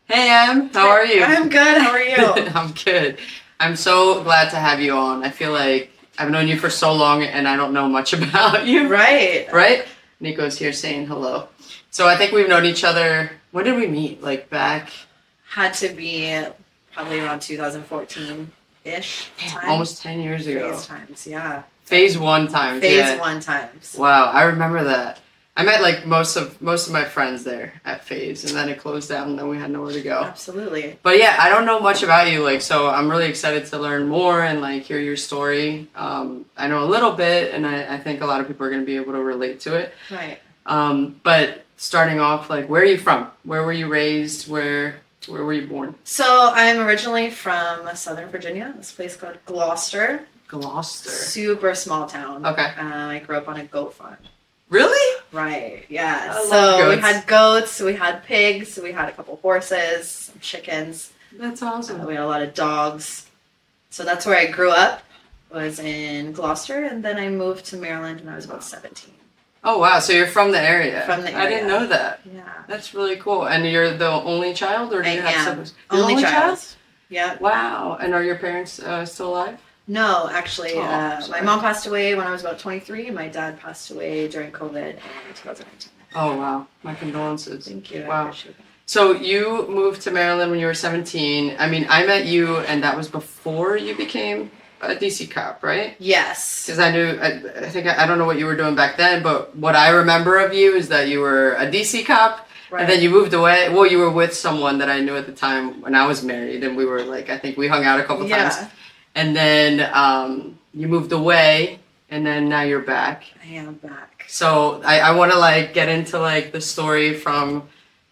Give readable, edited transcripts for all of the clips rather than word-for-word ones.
Hey, Em, how are you? I'm good. How are you? I'm good. I'm so glad to have you on. I feel like I've known you for so long and I don't know much about you. Right. Right? Nico's here saying hello. So I think we've known each other. When did we meet? Like back? Had to be probably around 2014-ish. Almost 10 years ago. Phase times, yeah. Phase one times. Phase one times. Wow, I remember that. I met like most of my friends there at Phase, and then it closed down, and then we had nowhere to go. Absolutely. But yeah, I don't know much about you, like, so I'm really excited to learn more and like hear your story. I know a little bit, and I think a lot of people are going to be able to relate to it. Right. But starting off, like, where are you from? Where were you raised? Where were you born? So I'm originally from Southern Virginia, this place called Gloucester. Gloucester. Super small town. Okay. I grew up on a goat farm. Really? Right, yeah. I love So goats. we had goats, we had pigs, we had a couple horses, some chickens. That's awesome. We had a lot of dogs. So that's where I grew up, was in Gloucester, and then I moved to Maryland when I was about 17. Oh wow, so you're from the area. From the I didn't area. know that. Yeah. That's really cool. And you're the only child, or do you I have am. siblings? You're the Only child. Yeah. Wow. And are your parents still alive? No, actually, Oh, my sorry. mom passed away when I was about 23. My dad passed away during COVID in 2019. Oh wow, my condolences. Thank you. I Wow. appreciate that. So you moved to Maryland when you were 17. I mean, I met you, and that was before you became a DC cop, right? Yes. Because I think I don't know what you were doing back then, but what I remember of you is that you were a DC cop, Right. and then you moved away. Well, you were with someone that I knew at the time when I was married, and we were like, I think we hung out a couple Yeah. times. And then you moved away, and then now you're back. I am back. So I want to like get into like the story from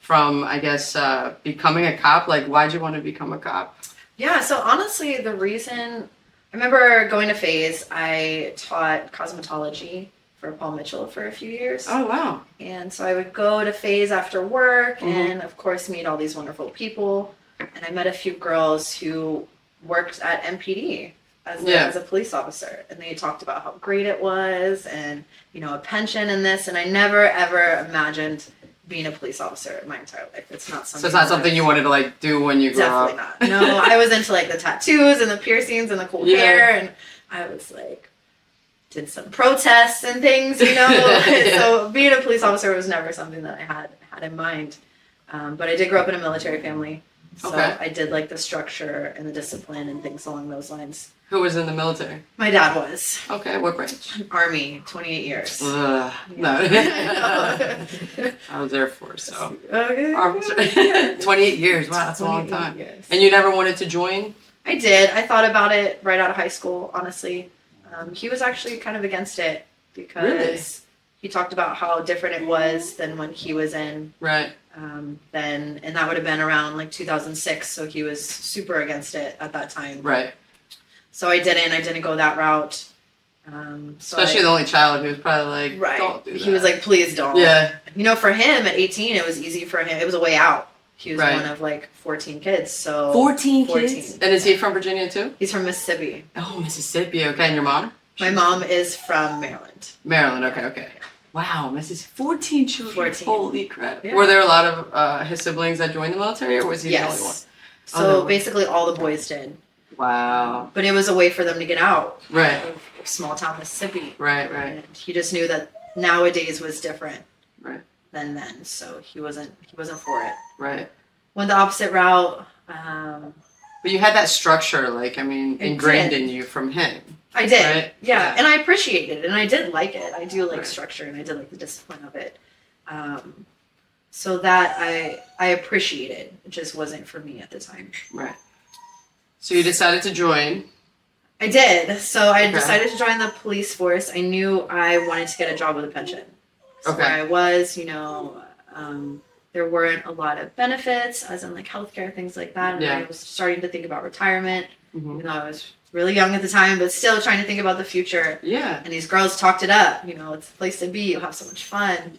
I guess becoming a cop. Like, why'd you want to become a cop? Yeah, so honestly, the reason I remember going to Phase, I taught cosmetology for Paul Mitchell for a few years. Oh wow. And so I would go to Phase after work Mhm. and, of course, meet all these wonderful people. And I met a few girls who worked at MPD as a police officer. And they talked about how great it was and, you know, a pension and this. And I never, ever imagined being a police officer in my entire life. It's not something. So it's not something you wanted to like do when you grew Definitely up. not. No, I was into like the tattoos and the piercings and the cool Yeah. hair. And I was like, did some protests and things, you know. Yeah. So being a police officer was never something that I had in mind. But I did grow up in a military family, so Okay. I did like the structure and the discipline and things along those lines. Who was in the military? My dad was Okay, what branch? Army, 28 years. No. I was Air Force, so. Okay. Officer. 28 years. Wow, that's a long 28 time. years. And you never wanted to join? I did. I thought about it right out of high school, honestly. He was actually kind of against it because Really? he talked about how different it was than when he was in. Right. And that would have been around like 2006, so he was super against it at that time. Right. So I didn't go that route. Especially the only child, he was probably like, right. don't do that. He was like, please don't. Yeah. You know, for him at 18, it was easy for him. It was a way out. He was Right. one of like 14 kids. So 14 14. kids? And is he from Virginia too? He's from Mississippi. Oh, Mississippi. Okay, and your mom? My mom is from Maryland. Maryland. Okay. Wow, Mrs. 14 children. 14. Holy crap. Yeah. Were there a lot of his siblings that joined the military, or was he the only one? Yes. Oh, So no. basically all the boys did. Wow. But it was a way for them to get out Right. of small town Mississippi. Right. And he just knew that nowadays was different Right. than then. So he wasn't for it. Right. Went the opposite route. But you had that structure, like, I mean, I ingrained did. in you from him. I did. Right? Yeah. Yeah. And I appreciated it and I did like it. I do like Right. structure and I did like the discipline of it. So that I appreciated. It just wasn't for me at the time. Right. So you decided to join. I did. So I Okay. decided to join the police force. I knew I wanted to get a job with a pension. So Okay. where I was, you know, there weren't a lot of benefits, as in like healthcare, things like that. And Yeah. I was starting to think about retirement, Mhm. even though I was really young at the time, but still trying to think about the future. Yeah. And these girls talked it up. You know, it's the place to be. You'll have so much fun.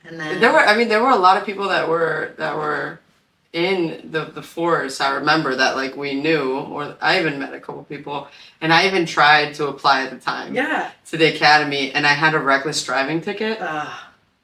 And then There were a lot of people that were in the force. I remember that, like, we knew, or I even met a couple people, and I even tried to apply at the time yeah. to the academy, and I had a reckless driving ticket.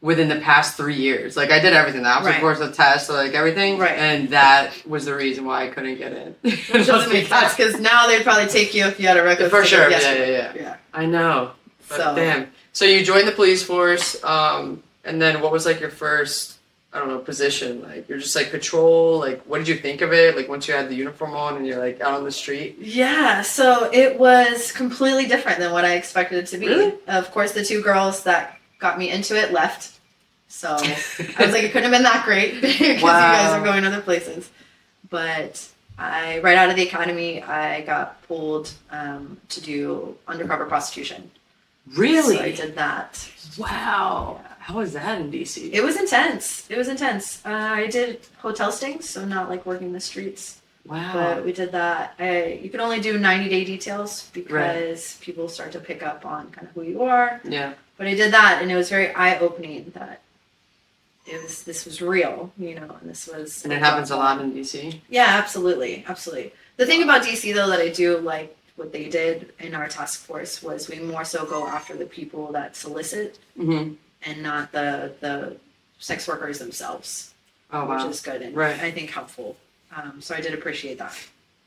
within the past 3 years. Like I did everything, the obstacle course, the test, like everything. Right. And that was the reason why I couldn't get in. Which doesn't make sense because now they'd probably take you if you had a record. For sure. Yeah. I know. But So damn. So you joined the police force, and then what was like your first, I don't know, position? Like you're just like patrol. Like what did you think of it? Like once you had the uniform on and you're like out on the street. yeah, so it was completely different than what I expected it to be. Really? Of course, the two girls that got me into it left. So I was like, it couldn't have been that great because you guys are going other places. But right out of the academy, I got pulled to do undercover prostitution. Really? So I did that. Wow. Yeah. How was that in DC? It was intense. I did hotel stings, so not like working the streets. Wow. But we did that. You can only do 90-day details because people start to pick up on kind of who you are. Yeah. But I did that, and it was very eye-opening that this was real, and this was. And it happens a lot in DC. Yeah, absolutely. The thing about DC though that I do like what they did in our task force was we more so go after the people that solicit and not the sex workers themselves. Oh wow. Which is good and I think helpful. So I did appreciate that.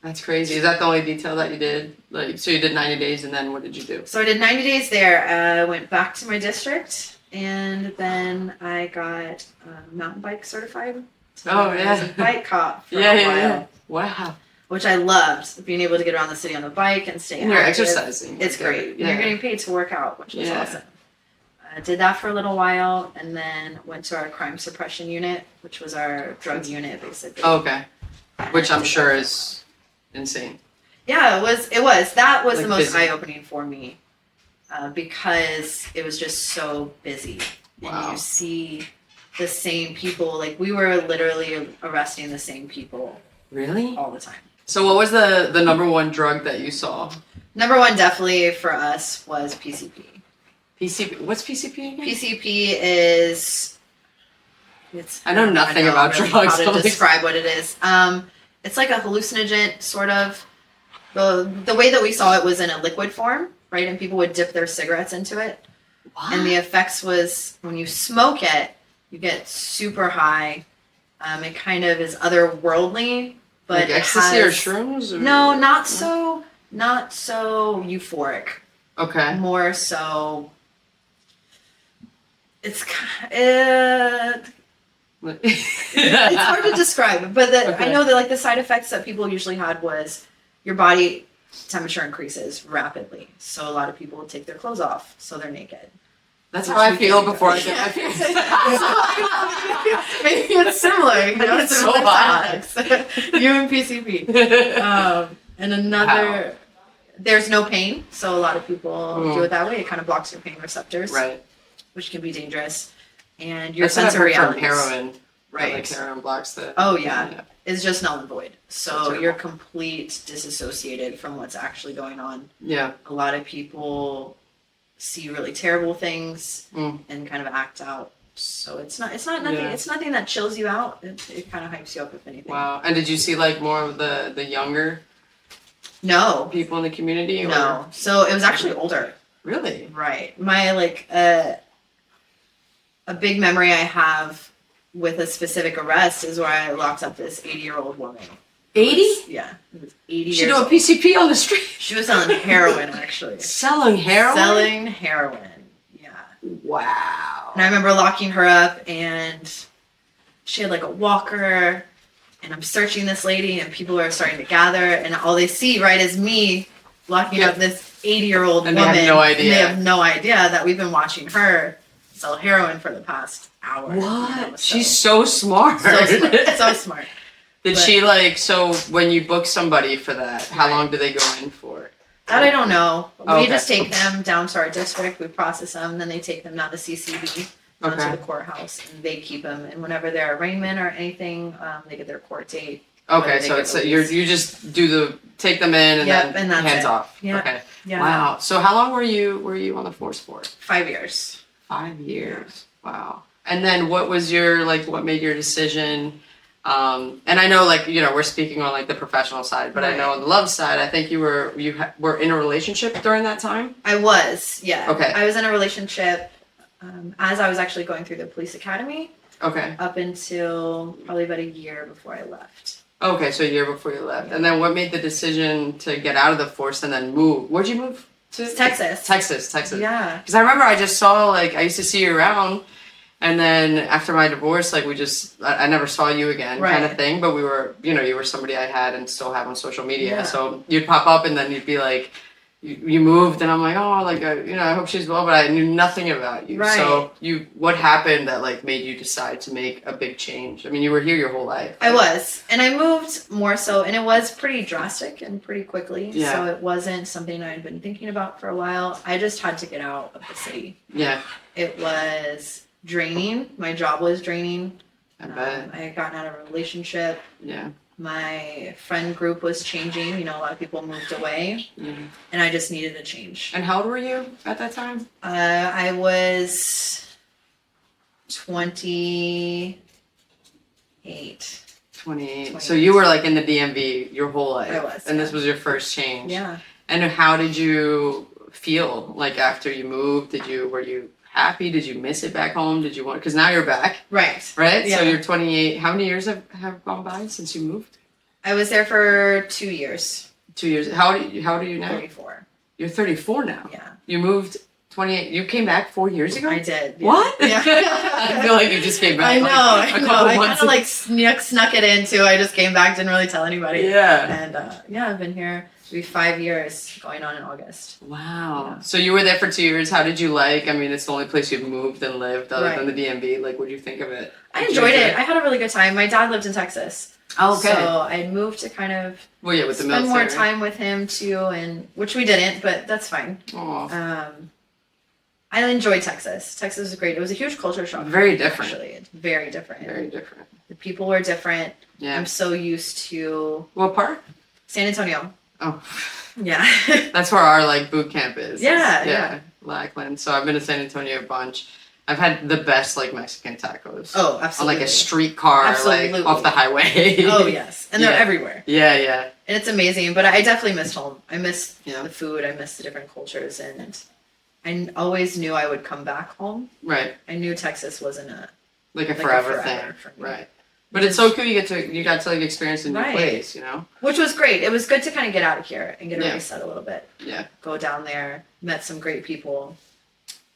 That's crazy. Is that the only detail that you did? Like, so you did 90 days, and then what did you do? So I did 90 days there. I went back to my district, and then I got mountain bike certified. So I was a bike cop for a while. Yeah. Wow. Which I loved, being able to get around the city on the bike and stay active. You're exercising. It's great. Yeah. You're getting paid to work out, which is awesome. I did that for a little while, and then went to our crime suppression unit, which was our drug unit, basically. Oh, okay. Which I'm sure is insane. Yeah, it was. That was like the most busy. eye-opening for me because it was just so busy. Wow. And you see the same people. Like, we were literally arresting the same people. Really? All the time. So what was the number one drug that you saw? Number one definitely for us was PCP. PCP? What's PCP again? PCP is... I know nothing about drugs. How to describe what it is. It's like a hallucinogen, sort of. The way that we saw it was in a liquid form, right? And people would dip their cigarettes into it. What? And the effects was when you smoke it, you get super high. It kind of is otherworldly, but like ecstasy or shrooms? Or... No, not so euphoric. Okay. More so. It's hard to describe, but I know that like the side effects that people usually had was your body temperature increases rapidly. So a lot of people will take their clothes off, so they're naked. That's how I feel before I get my period. Maybe it's similar. It's so hot. You and PCP. And another, there's no pain, so a lot of people do it that way. It kind of blocks your pain receptors, right? Which can be dangerous. And your sense of reality. Heroin, right? Like heroin blocks the. Oh yeah. It's just null and void. So you're complete disassociated from what's actually going on. Yeah. A lot of people see really terrible things and kind of act out. So it's nothing that chills you out. It kind of hypes you up, if anything. Wow. And did you see like more of the younger people in the community? No. So it was actually older. Really? Right. My a big memory I have with a specific arrest is where I locked up this 80-year-old woman. 80? Yeah. It was 80 She doing PCP on the street? She was selling heroin, actually. Selling heroin? Selling heroin. Yeah. Wow. And I remember locking her up, and she had like a walker, and I'm searching this lady, and people are starting to gather, and all they see, right, is me locking up this 80-year-old woman. They have no idea. And they have no idea that we've been watching her sell heroin for the past hour. What? She's so smart. So smart. Did she so when you book somebody for that, how long do they go in for? That I don't know. We just take them down to our district, we process them, then they take them down to CCB, down to the courthouse, and they keep them. And whenever they're arraignment or anything, they get their court date. Okay, so it's you just take them in and then hands off. Yeah. Okay. Yeah. Wow. So how long were you on the force for? 5 years. 5 years. Wow. And then what was your what made your decision? And I know we're speaking on the professional side, but I know on the love side, I think you were in a relationship during that time. I was, yeah. Okay. I was in a relationship as I was actually going through the police academy. Okay. Up until probably about a year before I left. Okay, so a year before you left. And then what made the decision to get out of the force and then move? Where'd you move to? Texas. Texas. Yeah. Because I remember I just saw, like, I used to see you around. And then after my divorce, like, I never saw you again kind of thing. But we were, you were somebody I had and still have on social media. Yeah. So you'd pop up and then you'd be like, you moved, and I'm like, oh, like, I hope she's well, but I knew nothing about you. Right. So what happened that, like, made you decide to make a big change? I mean, you were here your whole life. I was, and I moved more so, and it was pretty drastic and pretty quickly. Yeah. So it wasn't something I had been thinking about for a while. I just had to get out of the city. Yeah. It was draining. My job was draining. I bet. I had gotten out of a relationship. Yeah. My friend group was changing. A lot of people moved away, and I just needed a change. And how old were you at that time? I was 28. 28. So you were, like, in the DMV your whole life. I was. And this was your first change. Yeah. And how did you feel, like, after you moved? Were you happy? Did you miss it back home? Did you want, because now you're back. Right. Yeah. So you're 28. How many years have gone by since you moved? I was there for 2 years. 2 years. How old are you now? 34. You're 34 now. Yeah. You moved 28. You came back 4 years ago? I did. Yeah. What? Yeah. I feel like you just came back. I know. I kind of like months. snuck it in too. I just came back, didn't really tell anybody. Yeah. And I've been here. It'll be 5 years going on in August. Wow. Yeah. So you were there for 2 years. How did you like? I mean, it's the only place you've moved and lived other than the DMV. Like, what do you think of it? I enjoyed it. I had a really good time. My dad lived in Texas. Oh, okay. So I moved to kind of with the spend military. more time with him too, and which we didn't, but that's fine. Aw. I enjoyed Texas. Texas was great. It was a huge culture shock. Very different. Actually, it's very different. Very different. The people were different. Yeah. I'm so used to What part? San Antonio. Oh. Yeah. That's where our, like, boot camp is. Yeah. Lackland. So I've been to San Antonio a bunch. I've had the best, like, Mexican tacos. Oh, absolutely. On, like, a streetcar, Absolutely. like, off the highway. Oh, yes. And they're everywhere. Yeah. And it's amazing. But I definitely missed home. I miss Yeah. the food. I miss the different cultures. And I always knew I would come back home. Right. I knew Texas wasn't like a forever thing. for me. Right. But it's so cool you got to like experience a new place, Which was great. It was good to kind of get out of here and get a Yeah. reset a little bit. Yeah. Go down there, met some great people,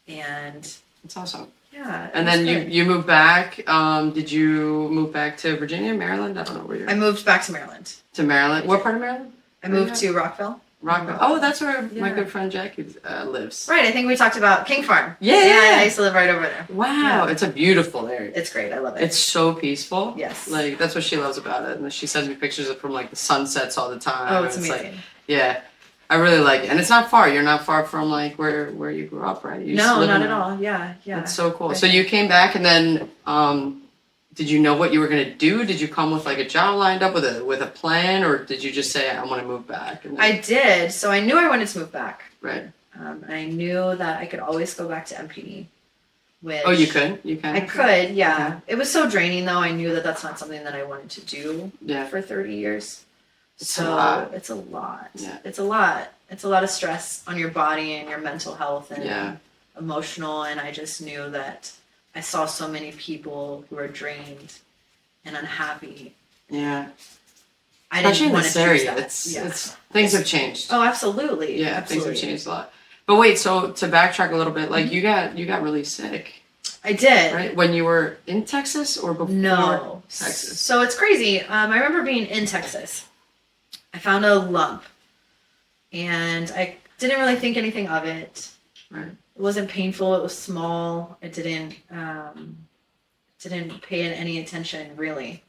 and It's awesome. yeah. And then you moved back. Did you move back to Virginia, Maryland? I don't know where you're. I moved back to Maryland. To Maryland. What part of Maryland? I moved to Rockville. Rockville. Oh, that's where my Yeah. good friend Jackie lives. Right. I think we talked about King Farm. Yeah. I used to live right over there. Wow, Yeah. it's a beautiful area. It's great. I love it. It's so peaceful. Yes. Like, that's what she loves about it. And she sends me pictures from, like, the sunsets all the time. Oh, it's like, amazing. yeah. I really like it. And it's not far. You're not far from, like, where you grew up, right? You used to No, live not in at all. Yeah. That's so cool. So you came back, and then did you know what you were going to do? Did you come with, like, a job lined up with a plan, or did you just say, I want to move back? And then... I did. So I knew I wanted to move back. Right. I knew that I could always go back to MPD. Which Oh, you could? You can? I could, yeah. It was so draining, though. I knew that that's not something that I wanted to do for 30 years. It's a lot. It's a lot. Yeah. It's a lot. It's a lot of stress on your body and your mental health and emotional. And I just knew that I saw so many people who are drained and unhappy. Yeah. I didn't Especially in want this to area. choose that. It's things have changed. Oh, absolutely. Yeah, absolutely. things have changed a lot. But wait, so to backtrack a little bit, like you got really sick. I did. Right? When you were in Texas or before Texas? So it's crazy. I remember being in Texas. I found a lump. And I didn't really think anything of it. Right. It wasn't painful. It was small. It didn't pay any attention, really.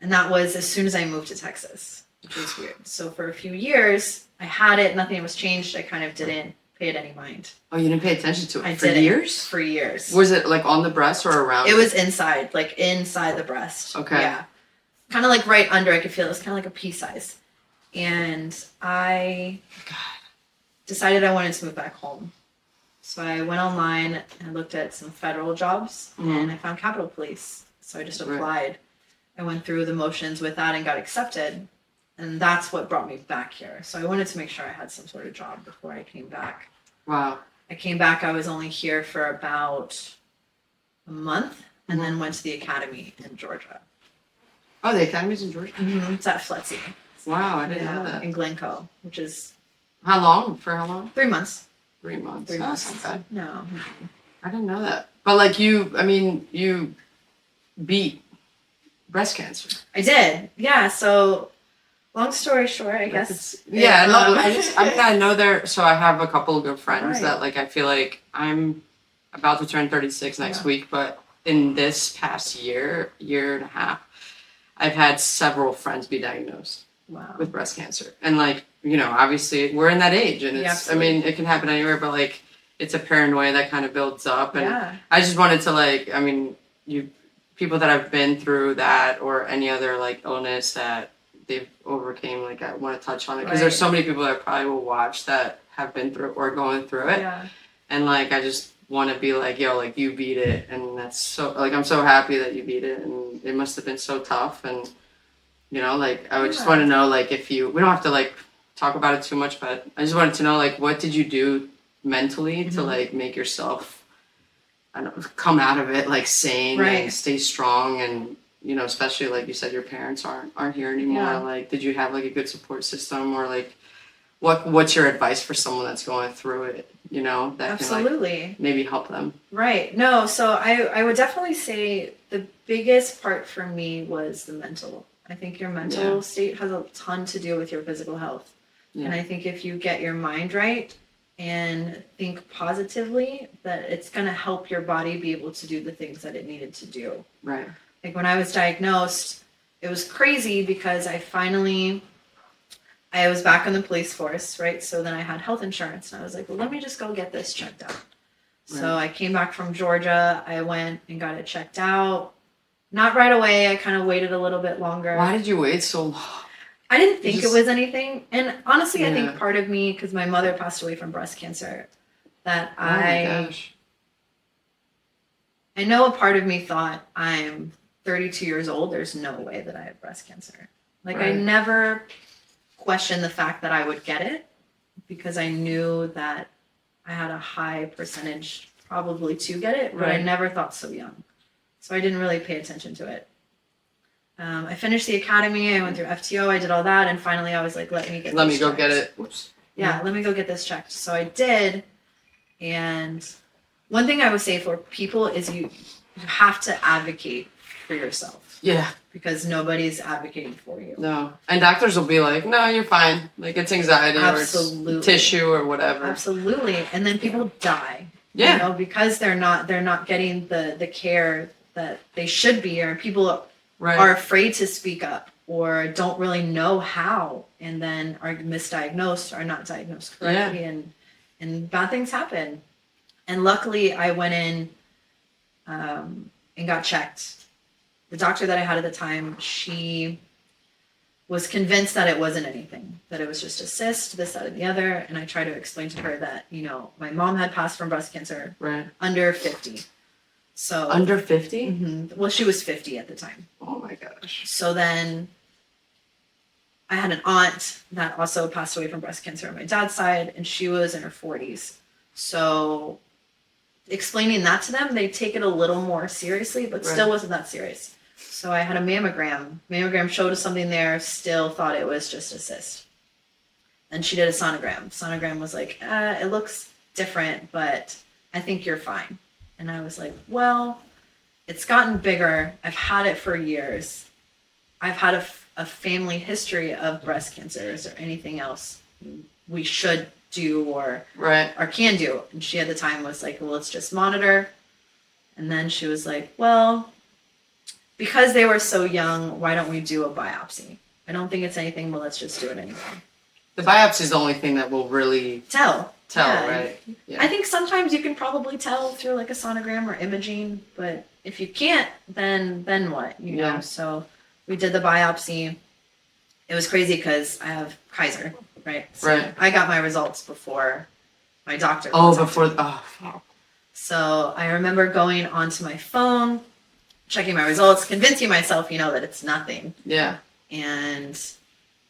And that was as soon as I moved to Texas, which was weird. So for a few years, I had it. Nothing was changed. I kind of didn't pay it any mind. Oh, you didn't pay attention to it I for didn't. years? For years. Was it like on the breast or around? It was inside, like inside the breast. Okay. Yeah. Kind of like right under. I could feel it. It was kind of like a pea size. And I decided I wanted to move back home. So I went online and looked at some federal jobs and I found Capitol Police. So I just applied. Right. I went through the motions with that and got accepted. And that's what brought me back here. So I wanted to make sure I had some sort of job before I came back. Wow. I came back. I was only here for about a month, and then went to the academy in Georgia. Oh, the academy's in Georgia? Mm-hmm. It's at Fletzy. Wow, I didn't know that. In Glencoe, which is... How long? For how long? 3 months. 3 months. 3 months. That's not bad. No. I didn't know that. But like you beat breast cancer. I did. Yeah, so long story short, I guess. Yeah, no, I know there. So I have a couple of good friends that like I feel like I'm about to turn 36 next week, but in this past year and a half, I've had several friends be diagnosed with breast cancer, and like obviously we're in that age, and it's I mean it can happen anywhere, but like it's a paranoia that kind of builds up, and I just wanted to like people that have been through that or any other like illness that they've overcame, like I want to touch on it because there's so many people that probably will watch that have been through or going through it, and like I just want to be like, yo, like you beat it, and that's so like I'm so happy that you beat it, and it must have been so tough, and like I would just want to know like if we don't have to like talk about it too much, but I just wanted to know like what did you do mentally to like make yourself come out of it like sane and stay strong, and especially like you said your parents aren't here anymore, like did you have like a good support system, or like what's your advice for someone that's going through it, that Absolutely. Can like maybe help them? Right. No, so I would definitely say the biggest part for me was the mental. I think your mental state has a ton to do with your physical health. And I think if you get your mind right and think positively, that it's going to help your body be able to do the things that it needed to do. Right. Like when I was diagnosed, it was crazy because I was back in the police force, right? So then I had health insurance, and I was like, well, let me just go get this checked out. Right. So I came back from Georgia. I went and got it checked out. Not right away. I kind of waited a little bit longer. Why did you wait so long? I didn't think it was anything. And honestly, I think part of me, because my mother passed away from breast cancer, that I know a part of me thought, I'm 32 years old. There's no way that I have breast cancer. Like I never questioned the fact that I would get it, because I knew that I had a high percentage probably to get it, but I never thought so young. So I didn't really pay attention to it. I finished the academy. I went through FTO. I did all that, and finally, I was like, "Let me go get it." Whoops. Yeah, let me go get this checked. So I did, and one thing I would say for people is you have to advocate for yourself. Yeah. Because nobody's advocating for you. No, and doctors will be like, "No, you're fine. Like it's anxiety or it's tissue or whatever." Absolutely, and then people die. Yeah. Because they're not getting the care that they should be, or people are afraid to speak up or don't really know how, and then are misdiagnosed or not diagnosed correctly, and bad things happen. And luckily I went in and got checked. The doctor that I had at the time, she was convinced that it wasn't anything, that it was just a cyst, this, that, and the other. And I tried to explain to her that, my mom had passed from breast cancer under 50. So under 50? Mm-hmm. Well, she was 50 at the time. Oh my gosh. So then I had an aunt that also passed away from breast cancer on my dad's side, and she was in her 40s. So explaining that to them, they take it a little more seriously, but still wasn't that serious. So I had a mammogram. Mammogram showed us something there, still thought it was just a cyst. Then she did a sonogram. Sonogram was like, it looks different, but I think you're fine. And I was like, well, it's gotten bigger. I've had it for years. I've had a family history of breast cancer. Is there anything else we should do or can do? And she at the time was like, well, let's just monitor. And then she was like, well, because they were so young, why don't we do a biopsy? I don't think it's anything, but let's just do it anyway. The biopsy is the only thing that will really tell, right? Yeah. I think sometimes you can probably tell through like a sonogram or imaging, but if you can't, then what? You know. So we did the biopsy. It was crazy because I have Kaiser, right? So I got my results before my doctor. So I remember going onto my phone, checking my results, convincing myself, that it's nothing. Yeah. And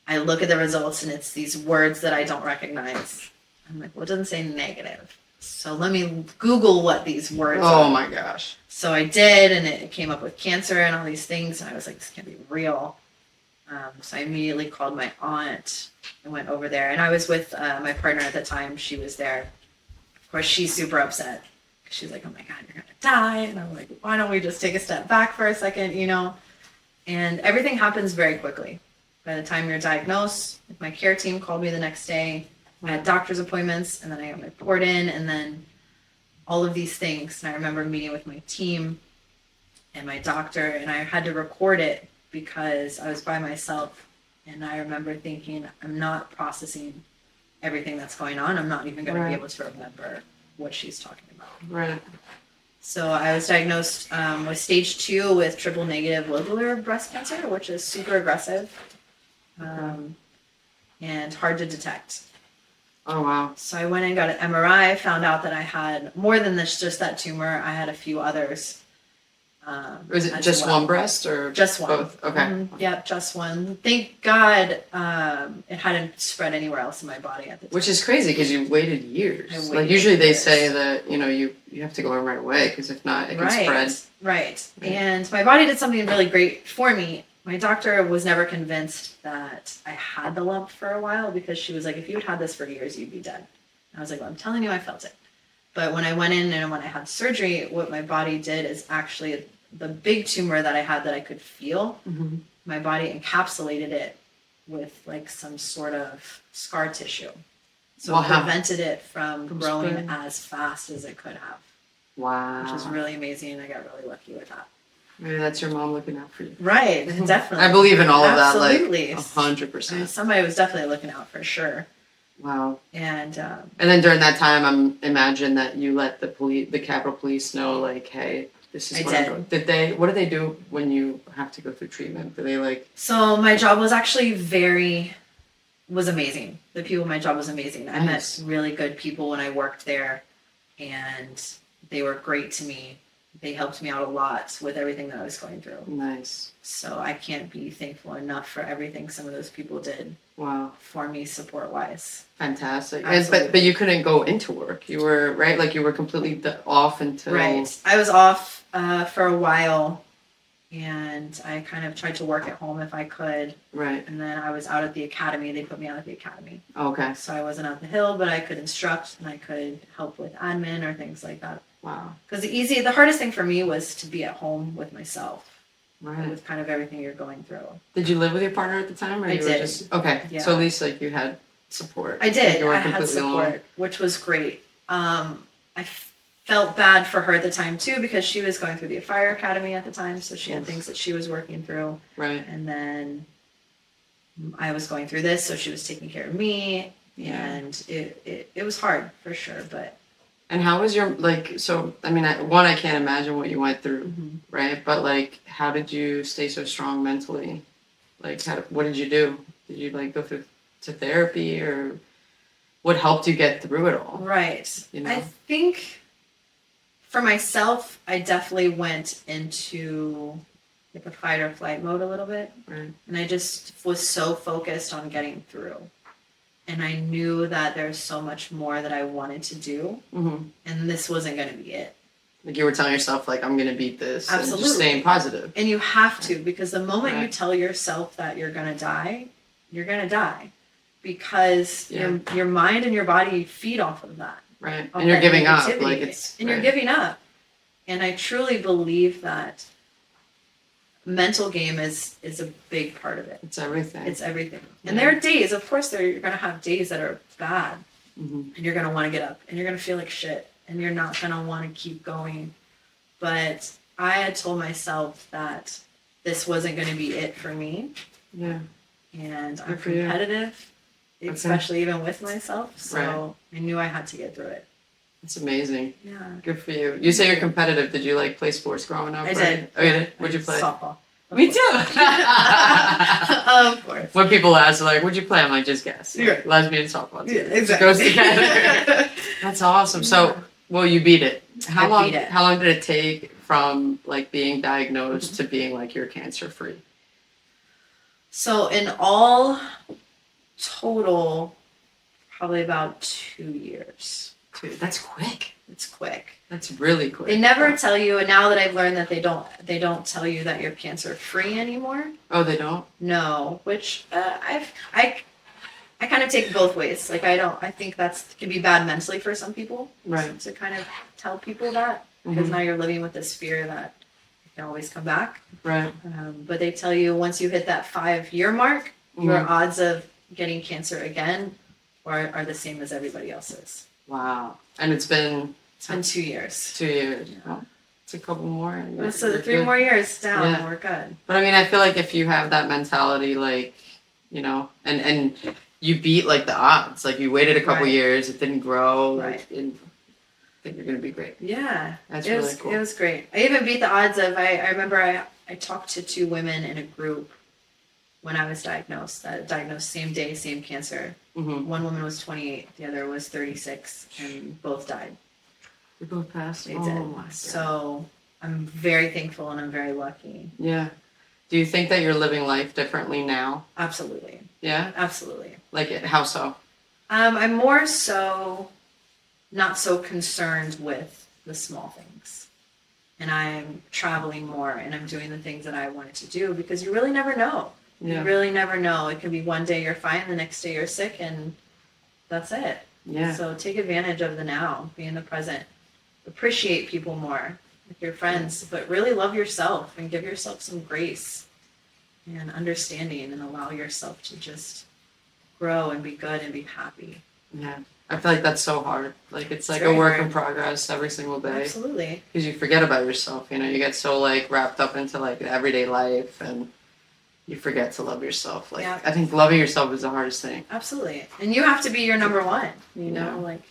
I look at the results and it's these words that I don't recognize. I'm like, well, it doesn't say negative. So let me Google what these words Oh are. my gosh. So I did, and it came up with cancer and all these things, and I was like, this can't be real. So I immediately called my aunt and went over there, and I was with my partner at the time. She was there. Of course, she's super upset. She's like, oh my God, you're gonna die. And I'm like, why don't we just take a step back for a second, you know? And everything happens very quickly. By the time you're diagnosed, my care team called me the next day. I had doctor's appointments, and then I got my report in, and then all of these things. And I remember meeting with my team and my doctor, and I had to record it because I was by myself. And I remember thinking, I'm not processing everything that's going on. I'm not even going to be able to remember what she's talking about. Right. So I was diagnosed with stage 2 with triple negative lobular breast cancer, which is super aggressive and hard to detect. Oh, wow. So I went and got an MRI, found out that I had more than this, just that tumor. I had a few others. Was it just one breast or just one? Both? Okay. Mm-hmm. Yep, just one. Thank God it hadn't spread anywhere else in my body at the time. Which is crazy because you waited years. I waited like usually they years. say that, you know, you have to go in right away because if not, it can spread. Right. And my body did something really great for me. My doctor was never convinced that I had the lump for a while because she was like, if you had this for years, you'd be dead. And I was like, well, I'm telling you, I felt it. But when I went in and when I had surgery, what my body did is actually the big tumor that I had that I could feel, my body encapsulated it with like some sort of scar tissue. So it prevented it from growing spreading as fast as it could have. Wow. Which is really amazing, and I got really lucky with that. Maybe that's your mom looking out for you. Right, definitely. I believe in all of that, Absolutely. like 100%. Somebody was definitely looking out for sure. Wow. And then during that time, I'm imagine that you let the Capitol Police know, like, hey, this is what I'm doing. What do they do when you have to go through treatment? Do they like? So my job was actually was amazing. The people in my job was amazing. Nice. I met really good people when I worked there, and they were great to me. They helped me out a lot with everything that I was going through. Nice. So I can't be thankful enough for everything some of those people did. Wow. For me, support-wise. Fantastic. But you couldn't go into work. You were, right? Like you were completely off until... Right. I was off for a while, and I kind of tried to work at home if I could. Right. And then I was out at the academy. They put me out at the academy. Okay. So I wasn't out the hill, but I could instruct, and I could help with admin or things like that. Wow. Because the hardest thing for me was to be at home with myself. Right. With kind of everything you're going through. Did you live with your partner at the time? Or I you did. Were just, okay. Yeah. So at least like you had support. I did. Like I had support, alone. Which was great. I felt bad for her at the time too because she was going through the fire academy at the time, so she had things that she was working through. Right. And then I was going through this, so she was taking care of me, and it was hard for sure, but. And how was your, like, so, I mean, I can't imagine what you went through, right? But, like, how did you stay so strong mentally? Like, what did you do? Did you, like, go to therapy, or what helped you get through it all? Right. You know? I think for myself, I definitely went into, like, a fight or flight mode a little bit. Right. And I just was so focused on getting through. And I knew that there's so much more that I wanted to do, and this wasn't going to be it. Like you were telling yourself, like, I'm going to beat this. Absolutely. And just staying positive. And you have to, because the moment you tell yourself that you're going to die, you're going to die. Because your mind and your body feed off of that. Right. And you're giving up. Like you're giving up. And I truly believe that mental game is a big part of it. It's everything. It's everything. Yeah. And there are days, of course, you're going to have days that are bad. And you're going to want to get up. And you're going to feel like shit. And you're not going to want to keep going. But I had told myself that this wasn't going to be it for me. Yeah. And I'm competitive, especially even with myself. So I knew I had to get through it. That's amazing. Yeah. Good for you. You say you're competitive. Did you like play sports growing up? I did. Oh, you did? What'd you play? Softball. Me too. Of course. When people ask, like, what'd you play? I'm like, just guess. Like, lesbian softball. Yeah, exactly. Goes together. That's awesome. So, well, you beat it. How long did it take from like being diagnosed to being like you're cancer free? So in all total, probably about 2 years. Dude, that's quick. It's quick. That's really quick. They never tell you, and now that I've learned that they don't tell you that you're cancer free anymore. Oh, they don't? No, which I kind of take both ways. Like I think that's can be bad mentally for some people. Right. To kind of tell people that because now you're living with this fear that it can always come back. Right. But they tell you once you hit that 5-year mark, your odds of getting cancer again are the same as everybody else's. Wow. And it's been 2 years. 2 years. Yeah. Oh, it's a couple more. So 3 more years down and we're good. But I mean, I feel like if you have that mentality, like, you know, and you beat like the odds, like you waited a couple years, it didn't grow, like, I think you're gonna be great. Yeah, that's really cool. It was great. I even beat the odds of. I remember I talked to 2 women in a group when I was diagnosed. Same day, same cancer. One woman was 28, the other was 36, and both died. They both passed. They did. So I'm very thankful and I'm very lucky. Yeah. Do you think that you're living life differently now? Absolutely. Yeah? Absolutely. Like, how so? I'm more so not so concerned with the small things. And I'm traveling more and I'm doing the things that I wanted to do because you really never know. Yeah. You really never know. It could be one day you're fine, the next day you're sick, and that's it. Yeah. So take advantage of the now, be in the present. Appreciate people more, like your friends, but really love yourself and give yourself some grace and understanding and allow yourself to just grow and be good and be happy. Yeah. I feel like that's so hard. Like, it's like a work in progress every single day. Absolutely. Because you forget about yourself, you know, you get so like wrapped up into like everyday life and you forget to love yourself. Like, I think loving yourself is the hardest thing. Absolutely. And you have to be your number one, you know, like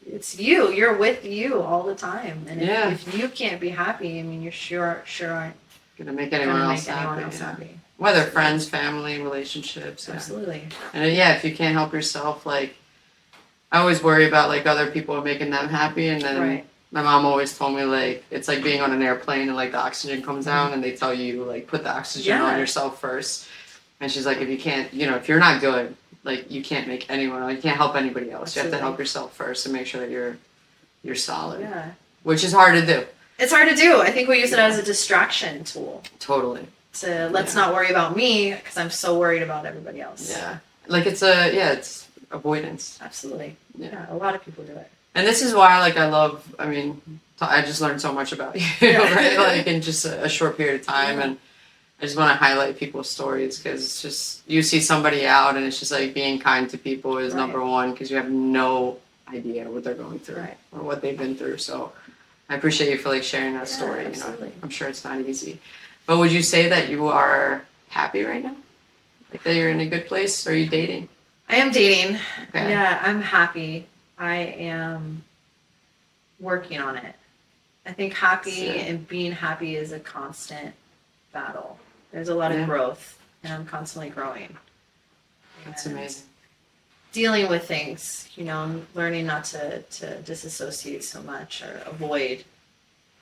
it's you, you're with you all the time. And if you can't be happy, I mean, you sure aren't gonna make anyone else happy. Whether friends, family, relationships. Absolutely. And if you can't help yourself, like, I always worry about like other people making them happy, and then my mom always told me like it's like being on an airplane and like the oxygen comes down and they tell you like put the oxygen on yourself first. And she's like, if you can't, you know, if you're not good, like you can't make anyone, you can't help anybody else. Absolutely. You have to help yourself first and make sure that you're solid. Yeah. Which is hard to do. It's hard to do. I think we use it as a distraction tool. Totally. So let's not worry about me because I'm so worried about everybody else. Yeah. Like it's avoidance. Absolutely. Yeah. A lot of people do it. And this is why, like, I just learned so much about you, right? Like, in just a short period of time. And I just want to highlight people's stories because it's just, you see somebody out and it's just like being kind to people is number one because you have no idea what they're going through or what they've been through. So I appreciate you for, like, sharing that story. Absolutely. You know, I'm sure it's not easy. But would you say that you are happy right now? Like, that you're in a good place? Or are you dating? I am dating. Okay. Yeah, I'm happy. I am working on it. I think happy and being happy is a constant battle. There's a lot of growth, and I'm constantly growing. That's amazing. Dealing with things, you know, I'm learning not to disassociate so much or avoid.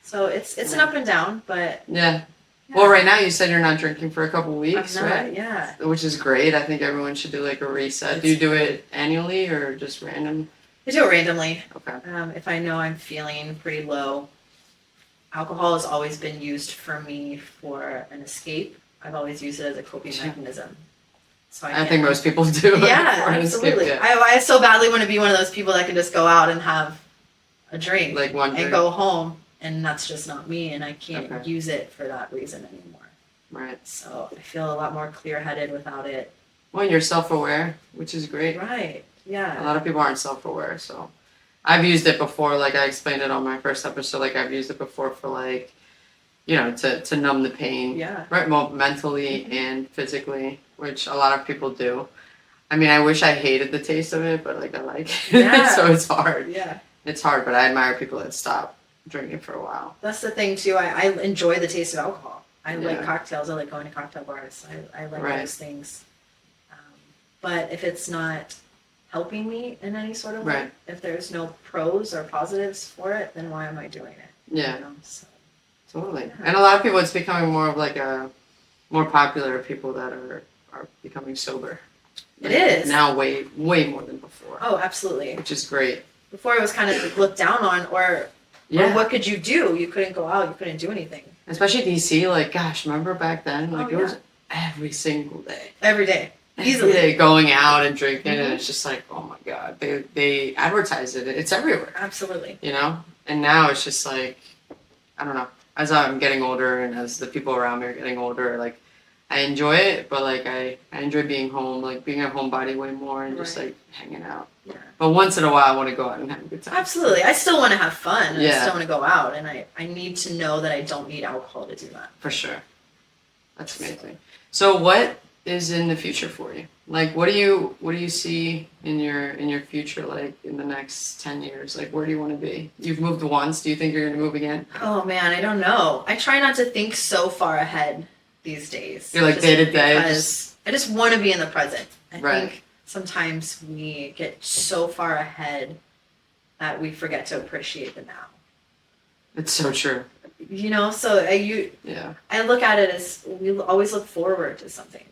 So it's an up and down, but well, right now you said you're not drinking for a couple weeks, right? Yeah. Which is great. I think everyone should do like a reset. Do you do it annually or just random? I do it randomly. Okay. If I know I'm feeling pretty low, alcohol has always been used for me for an escape. I've always used it as a coping mechanism. So I think most people do. Yeah, absolutely. I so badly want to be one of those people that can just go out and have a drink, like one drink, and go home. And that's just not me, and I can't use it for that reason anymore. Right. So I feel a lot more clear-headed without it. Well, you're self-aware, which is great. Right. Yeah. A lot of people aren't self-aware, so I've used it before. Like I explained it on my first episode. Like I've used it before for like, you know, to numb the pain. Yeah. Right. Well, mentally and physically, which a lot of people do. I mean, I wish I hated the taste of it, but like I like it. Yeah. So it's hard. Yeah. It's hard, but I admire people that stop drinking for a while. That's the thing too. I enjoy the taste of alcohol. I like cocktails. I like going to cocktail bars. I like those things. But if it's not helping me in any sort of way, if there's no pros or positives for it, then why am I doing it? Yeah. You know? So, totally. Yeah. And a lot of people, it's becoming more of like a more popular people that are becoming sober. It is now way more than before. Oh, absolutely. Which is great. Before it was kind of looked down on, or what could you do? You couldn't go out. You couldn't do anything. Especially DC, like, gosh, remember back then? Like, it was every single day. Every day. Easily. Every day going out and drinking, and it's just like, oh my God. They advertise it. It's everywhere. Absolutely. You know? And now it's just like, I don't know. As I'm getting older and as the people around me are getting older, like, I enjoy it, but like I enjoy being home, like being a homebody way more and just like hanging out. Yeah. But once in a while I want to go out and have a good time. Absolutely. I still want to have fun. I still want to go out, and I need to know that I don't need alcohol to do that. For sure. That's amazing. So what is in the future for you? Like what do you see in your future, like in the next 10 years? Like where do you want to be? You've moved once. Do you think you're going to move again? Oh man, I don't know. I try not to think so far ahead these days. You're like day to day. Because I just want to be in the present. I think sometimes we get so far ahead that we forget to appreciate the now. It's so true. You know, so I look at it as we always look forward to something.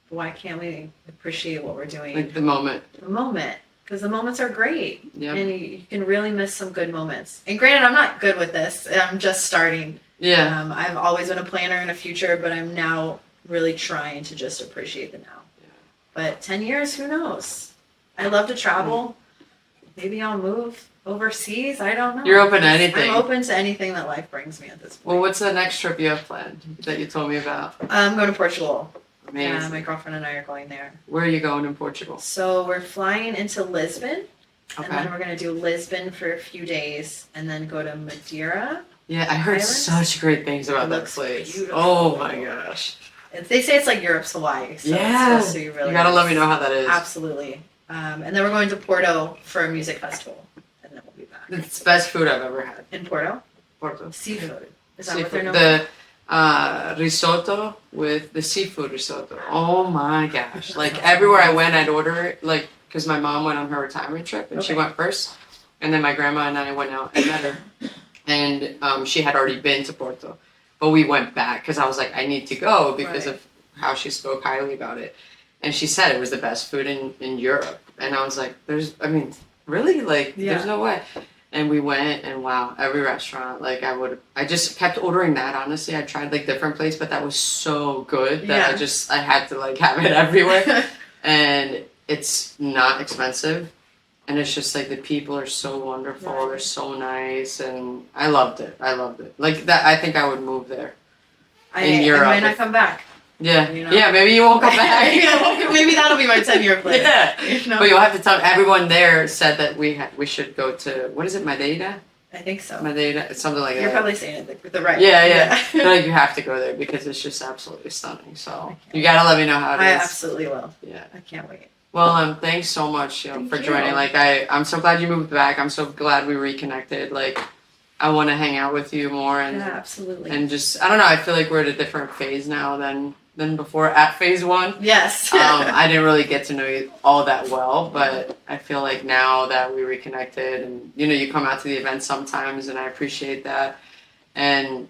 Why can't we appreciate what we're doing? Like the moment. The moment. Because the moments are great. Yep. And you can really miss some good moments. And granted, I'm not good with this. I'm just starting. Yeah. I've always been a planner in the future, but I'm now really trying to just appreciate the now. Yeah. But 10 years, who knows? I love to travel. Maybe I'll move overseas. I don't know. You're open to anything. I'm open to anything that life brings me at this point. Well, what's the next trip you have planned that you told me about? I'm going to Portugal. Amazing. Yeah, my girlfriend and I are going there. Where are you going in Portugal? So we're flying into Lisbon. Okay. And then we're going to do Lisbon for a few days and then go to Madeira. Yeah, I heard such great things about that place. Beautiful. Oh my gosh. They say it's like Europe's Hawaii. So yeah. It's supposed to be really you gotta nice. let me know how that is. Absolutely. And then we're going to Porto for a music festival. And then we'll be back. It's the best food I've ever had. In Porto? Porto. Seafood. Is that what they're known for? Risotto with the seafood risotto. Oh my gosh. Like everywhere I went, I'd order it. Like, because my mom went on her retirement trip and she went first. And then my grandma and I went out and met her. And she had already been to Porto. But we went back because I was like, I need to go because of how she spoke highly about it. And she said it was the best food in Europe. And I was like, really? Like, there's no way. And we went and wow, every restaurant, like I just kept ordering that, honestly. I tried like different places, but that was so good that I had to like have it everywhere. And it's not expensive. And it's just like the people are so wonderful. Right. They're so nice. And I loved it. Like that, I think I would move there. In Europe. I might not come back. Yeah. You know? Yeah, maybe you won't come back. Maybe that'll be my 10-year plan. Yeah. You know? But you'll have to tell everyone there said that we should go to, what is it, Madeira? I think so. Madeira, it's something like that. You're probably saying it the right way. Yeah. Like you have to go there because it's just absolutely stunning. So you gotta let me know how it is. I absolutely will. Yeah. I can't wait. Well, thanks so much for joining. Like I'm so glad you moved back. I'm so glad we reconnected. Like I want to hang out with you more and absolutely. And just I don't know. I feel like we're at a different phase now than before at phase 1. Yes. I didn't really get to know you all that well, but I feel like now that we reconnected and you come out to the event sometimes and I appreciate that. And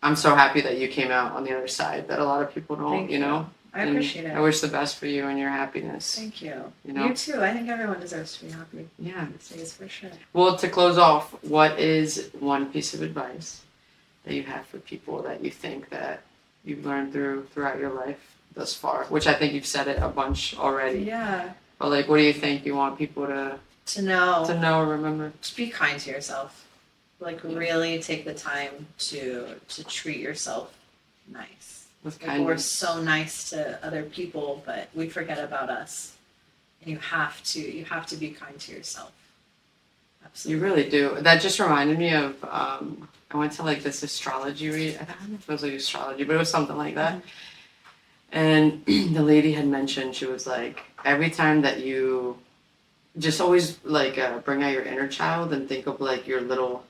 I'm so happy that you came out on the other side that a lot of people don't, you know. I appreciate it. I wish the best for you and your happiness. Thank you. You too. I think everyone deserves to be happy. Yeah. These days, for sure. Well, to close off, what is one piece of advice that you have for people that you think that you've learned throughout your life thus far? Which I think you've said it a bunch already. Yeah. But like, what do you think you want people to know or remember? Just be kind to yourself. Like really take the time to treat yourself nice. With kindness. We're so nice to other people, but we forget about us. And you have to be kind to yourself. Absolutely. You really do. That just reminded me of I went to like this astrology read. I don't know if it was like astrology, but it was something like that. Mm-hmm. And the lady had mentioned, she was like, every time that you just always like bring out your inner child and think of like your little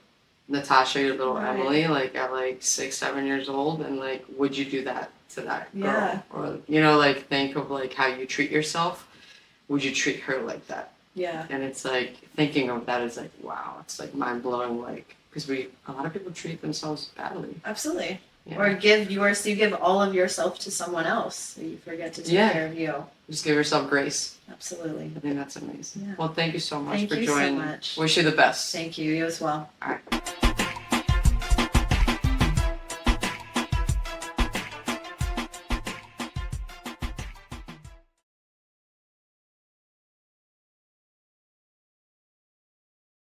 Natasha, your little Emily, like at like 6, 7 years old, and like, would you do that to that girl? Yeah. Or like think of like how you treat yourself. Would you treat her like that? Yeah. And it's like thinking of that is like wow, it's like mind blowing. Like because a lot of people treat themselves badly. Absolutely. Yeah. Or you give all of yourself to someone else. You forget to take care of you. Just give yourself grace. Absolutely. I think that's amazing. Yeah. Well, thank you so much Thank for you so joining. much. Wish you the best. Thank you. You as well. All right.